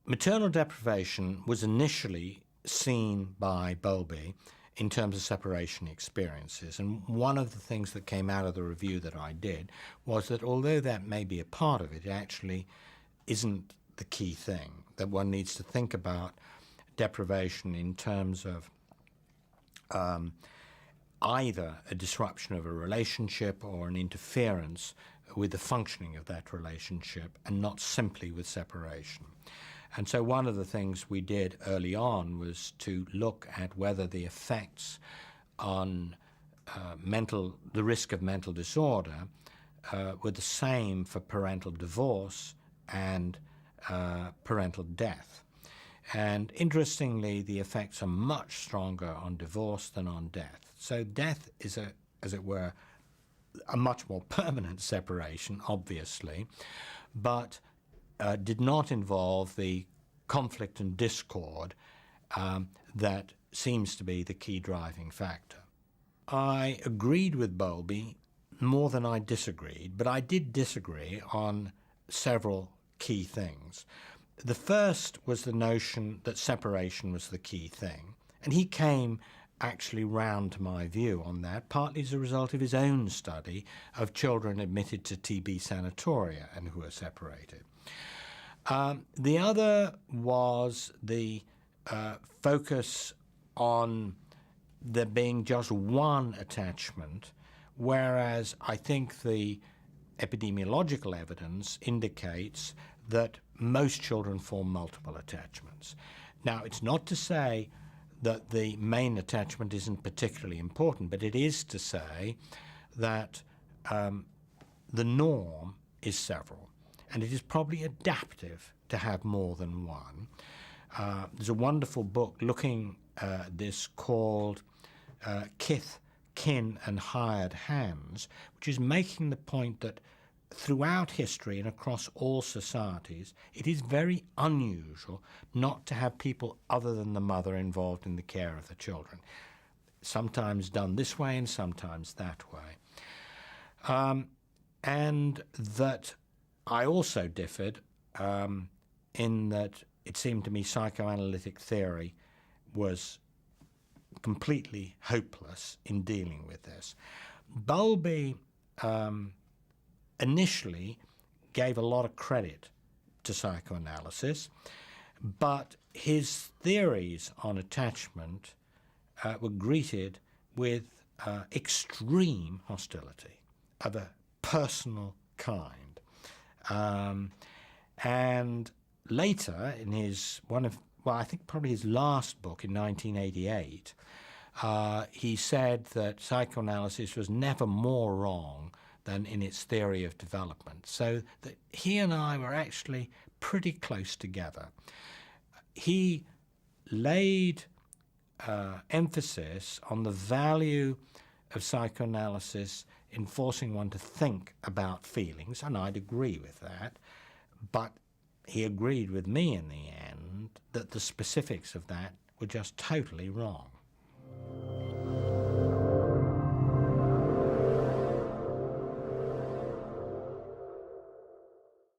Maternal deprivation was initially seen by Bowlby in terms of separation experiences. And one of the things that came out of the review that I did was that although that may be a part of it, it actually isn't the key thing, that one needs to think about deprivation in terms of either a disruption of a relationship or an interference with the functioning of that relationship and not simply with separation. And so one of the things we did early on was to look at whether the effects on the risk of mental disorder were the same for parental divorce and parental death. And interestingly, the effects are much stronger on divorce than on death. So death is, as it were, a much more permanent separation, obviously, but did not involve the conflict and discord that seems to be the key driving factor. I agreed with Bowlby more than I disagreed, but I did disagree on several key things. The first was the notion that separation was the key thing, and he came actually round to my view on that, partly as a result of his own study of children admitted to TB sanatoria and who are separated. The other was the focus on there being just one attachment, whereas I think the epidemiological evidence indicates that most children form multiple attachments. Now, it's not to say that the main attachment isn't particularly important, but it is to say that the norm is several, and it is probably adaptive to have more than one. There's a wonderful book looking at this called Kith, Kin and Hired Hands, which is making the point that throughout history and across all societies, it is very unusual not to have people other than the mother involved in the care of the children, sometimes done this way and sometimes that way. And that I also differed in that it seemed to me psychoanalytic theory was completely hopeless in dealing with this. Bowlby initially gave a lot of credit to psychoanalysis, but his theories on attachment were greeted with extreme hostility of a personal kind. And later, in his I think probably his last book in 1988, he said that psychoanalysis was never more wrong than in its theory of development. So that he and I were actually pretty close together. He laid emphasis on the value of psychoanalysis in forcing one to think about feelings, and I'd agree with that, but he agreed with me in the end that the specifics of that were just totally wrong.